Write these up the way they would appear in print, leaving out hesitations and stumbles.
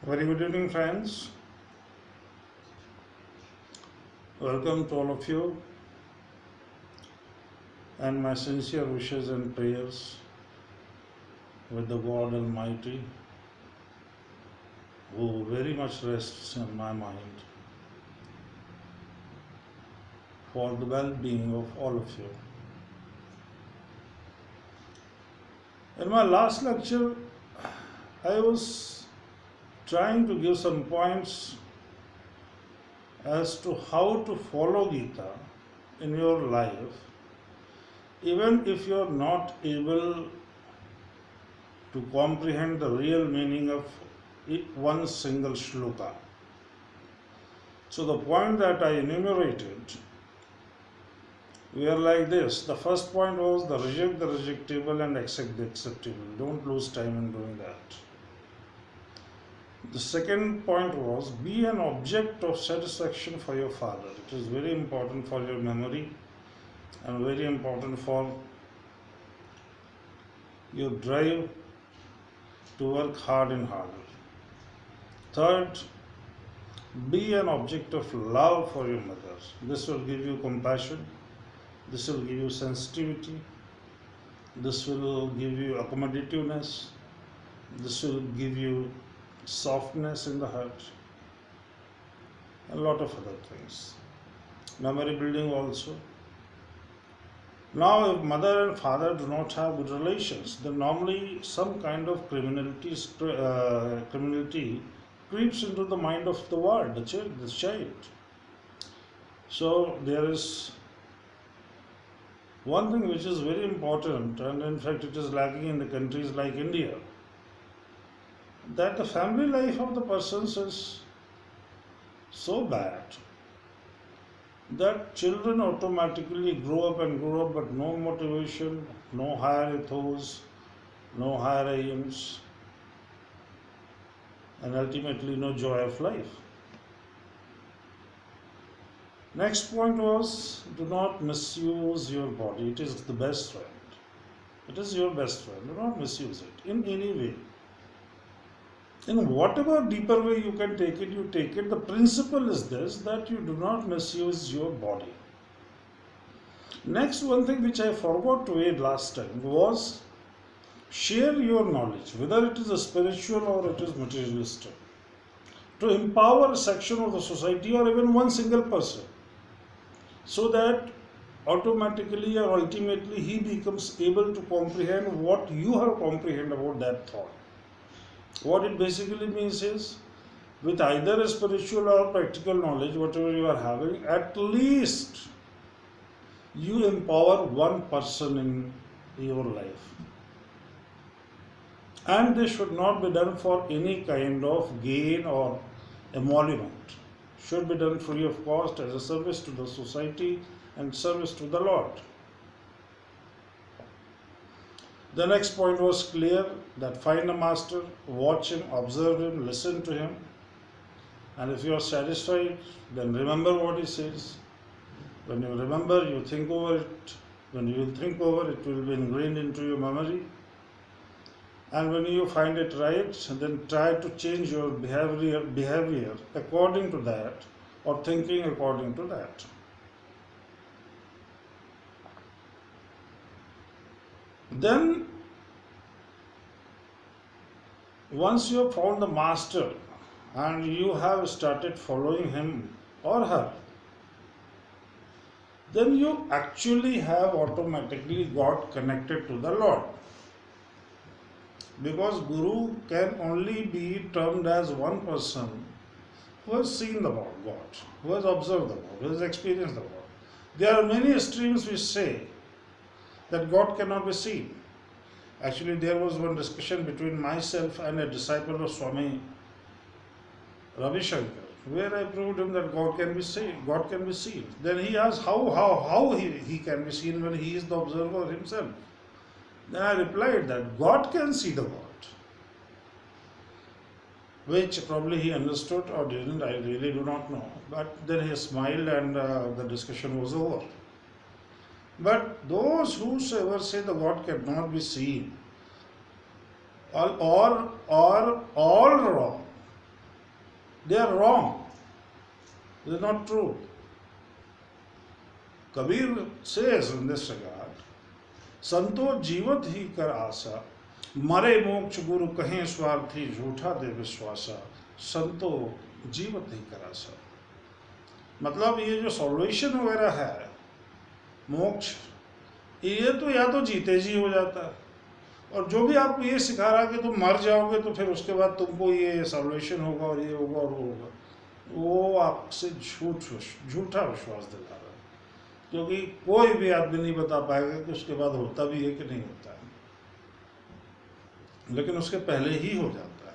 Very good evening, friends. Welcome to all of you, and my sincere wishes and prayers with the God Almighty, who very much rests in my mind for the well being of all of you. In my last lecture, I was trying to give some points as to how to follow Gita in your life, even if you are not able to comprehend the real meaning of one single shloka. So the point that I enumerated were like this. The first point was reject the rejectable and accept the acceptable. Don't lose time in doing that. The second point was be an object of satisfaction for your father. It is very important for your memory and very important for your drive to work hard and harder. Third, be an object of love for your mother. This will give you compassion, this will give you sensitivity, this will give you accommodativeness, this will give you softness in the heart, a lot of other things. Memory building also. Now, if mother and father do not have good relations, then normally some kind of criminality creeps into the mind of the world, the child. So there is one thing which is very important, and in fact it is lacking in the countries like India, that the family life of the persons is so bad that children automatically grow up but no motivation, no higher ethos, no higher aims, and ultimately no joy of life. Next point was do not misuse your body. It is the best friend. It is your best friend. Do not misuse it in any way. In whatever deeper way you can take it, you take it. The principle is this, that you do not misuse your body. Next, one thing which I forgot to add last time was share your knowledge, whether it is a spiritual or it is materialistic, to empower a section of the society or even one single person, so that automatically or ultimately he becomes able to comprehend what you have comprehended about that thought. What it basically means is, with either a spiritual or practical knowledge, whatever you are having, at least you empower one person in your life. And this should not be done for any kind of gain or emolument. Should be done free of cost as a service to the society and service to the Lord. The next point was clear, that find a master, watch him, observe him, listen to him, and if you are satisfied, then remember what he says. When you remember, you think over it. When you will think over it, it will be ingrained into your memory. And when you find it right, then try to change your behavior according to that, or thinking according to that. Then, once you have found the master and you have started following him or her, then you actually have automatically got connected to the Lord. Because Guru can only be termed as one person who has seen the God, who has observed the God, who has experienced the God. There are many streams which say that God cannot be seen. Actually, there was one discussion between myself and a disciple of Swami Ravi Shankar, where I proved him that God can be seen. God can be seen. Then he asked how he can be seen when he is the observer himself. Then I replied that God can see the God, which probably he understood or didn't, I really do not know. But then he smiled and the discussion was over. But those whosoever say the God cannot be seen, all wrong. They are wrong. They are not true. Kabir says in this regard, संतो जीवत ही कर आशा, मरे मोक्ष गुरु कहें स्वार्थी, झूठा दे विश्वासा, संतो जीवत ही कर आशा। मतलब ये जो सॉल्वेशन वगैरह है, मोक्ष, ये तो या तो जीते जी हो जाता है, और जो भी आपको ये सिखा रहा है कि तुम मर जाओगे तो फिर उसके बाद तुमको ये सॉल्वेशन होगा और ये होगा और वो होगा, वो आपसे झूठा विश्वास दिला रहा है। क्योंकि कोई भी आदमी नहीं बता पाएगा कि उसके बाद होता भी है कि नहीं होता है, लेकिन उसके पहले ही हो जाता है।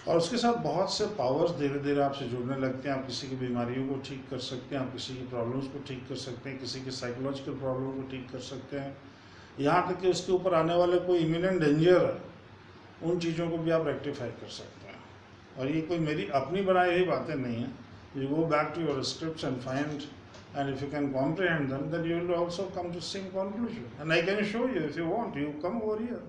और उसके साथ बहुत से पावर्स धीरे धीरे आपसे जुड़ने लगते हैं। आप किसी की बीमारियों को ठीक कर सकते हैं, आप किसी की प्रॉब्लम्स को ठीक कर सकते हैं, किसी की साइकोलॉजिकल प्रॉब्लम को ठीक कर सकते हैं, यहाँ तक कि उसके ऊपर आने वाले कोई इमिनेंट डेंजर है, उन चीज़ों को भी आप रेक्टिफाई कर सकते हैं। और ये कोई मेरी अपनी बनाई हुई बातें नहीं है। You go back to your scripts and find, and if you can comprehend them, then you will also come to same conclusion. And I can show you if you want. You come over here.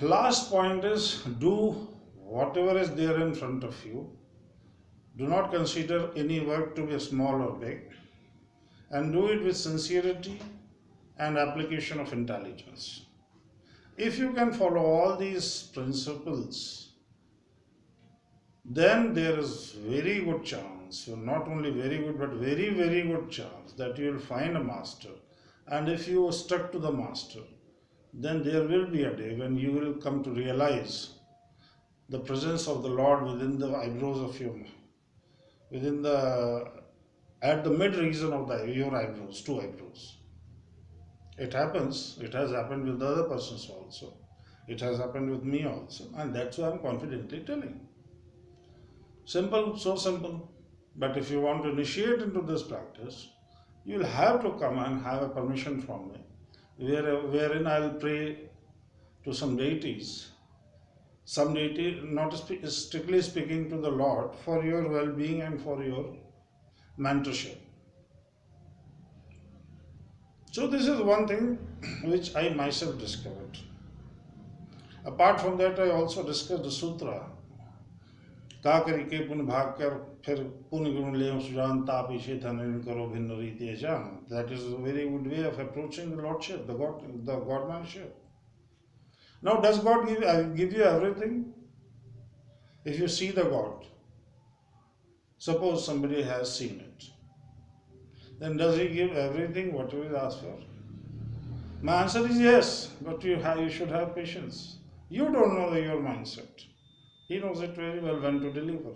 Last point is, do whatever is there in front of you. Do not consider any work to be small or big, and do it with sincerity and application of intelligence. If you can follow all these principles, then there is very good chance, not only very good but very, very good chance that you will find a master. And if you stuck to the master, then there will be a day when you will come to realize the presence of the Lord within the eyebrows of your, at the mid region of your eyebrows, two eyebrows. It happens, it has happened with the other persons also. It has happened with me also, and that's why I'm confidently telling. Simple, so simple. But if you want to initiate into this practice, you will have to come and have a permission from me, wherein I will pray to some deities. Some deity, not strictly speaking to the Lord, for your well-being and for your mentorship. So this is one thing which I myself discovered. Apart from that, I also discussed the sutra. का करी के पुण्य भाग कर फिर पुण्य गुण ले सुजान ताप इसे धन करो भिन्न रीति जान. That is a very good way of approaching the Lordship, the Godmanship. Now, does God give you everything? If you see the God, suppose somebody has seen it, then does He give everything whatever is asked for? My answer is yes, but you should have patience. You don't know your mindset. He knows it very well when to deliver.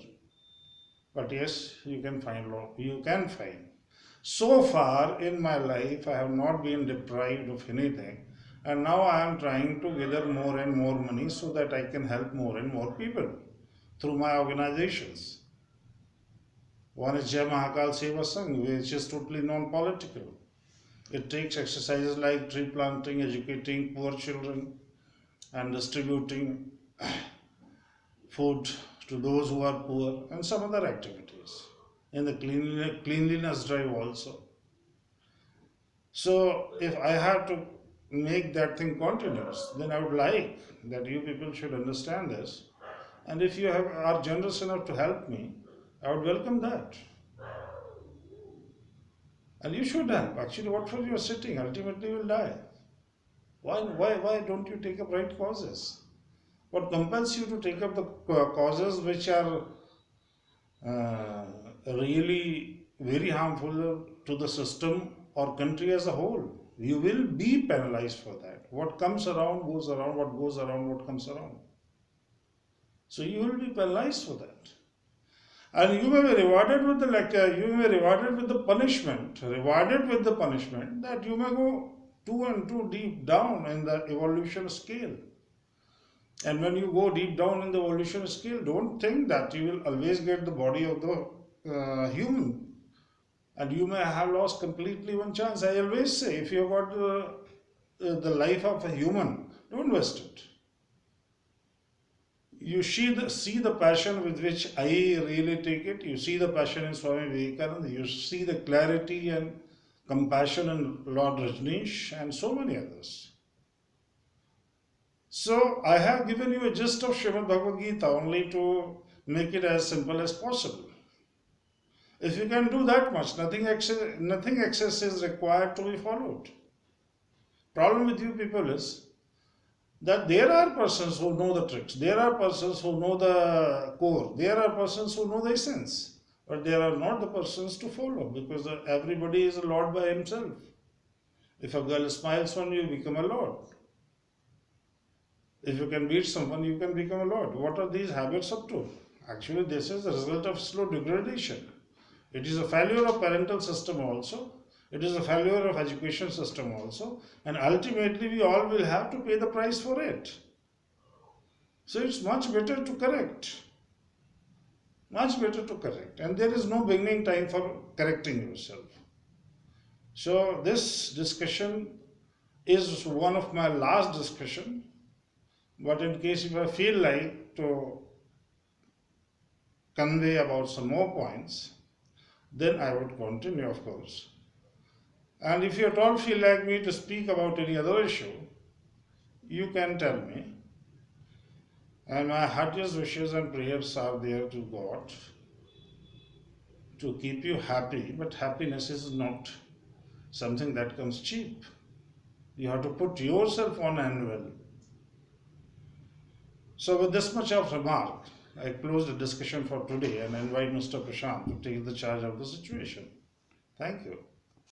But yes, you can find. So far in my life, I have not been deprived of anything. And now I am trying to gather more and more money so that I can help more and more people through my organizations. One is Jai Mahakal Seva Sangh, which is totally non-political. It takes exercises like tree planting, educating poor children, and distributing food to those who are poor, and some other activities. In the cleanliness drive also. So if I have to make that thing continuous, then I would like that you people should understand this. And if you are generous enough to help me, I would welcome that. And you should help. Actually, what for you are sitting? Ultimately, you will die. Why don't you take up right causes? What compels you to take up the causes which are really very harmful to the system or country as a whole? You will be penalized for that. What comes around goes around, what goes around, what comes around. So you will be penalized for that. And you may be rewarded with the punishment that you may go too and too deep down in the evolution scale. And when you go deep down in the evolution scale, don't think that you will always get the body of the human. And you may have lost completely one chance. I always say, if you have got the life of a human, don't waste it. You see the passion with which I really take it. You see the passion in Swami Vivekananda. You see the clarity and compassion in Lord Rajneesh and so many others. So I have given you a gist of Srimad Bhagavad Gita only to make it as simple as possible. If you can do that much, nothing excess is required to be followed. Problem with you people is that there are persons who know the tricks, there are persons who know the core, there are persons who know the essence, but there are not the persons to follow because everybody is a lord by himself. If a girl smiles on you, you become a lord. If you can beat someone, you can become a lord. What are these habits up to? Actually, this is the result of slow degradation. It is a failure of parental system also. It is a failure of education system also. And ultimately, we all will have to pay the price for it. So it's much better to correct. Much better to correct. And there is no beginning time for correcting yourself. So this discussion is one of my last discussion. But in case if I feel like to convey about some more points, then I would continue, of course. And if you at all feel like me to speak about any other issue, you can tell me. And my heartiest wishes and prayers are there to God to keep you happy. But happiness is not something that comes cheap. You have to put yourself on anvil. So with this much of remark, I close the discussion for today and invite Mr. Prashant to take the charge of the situation. Thank you.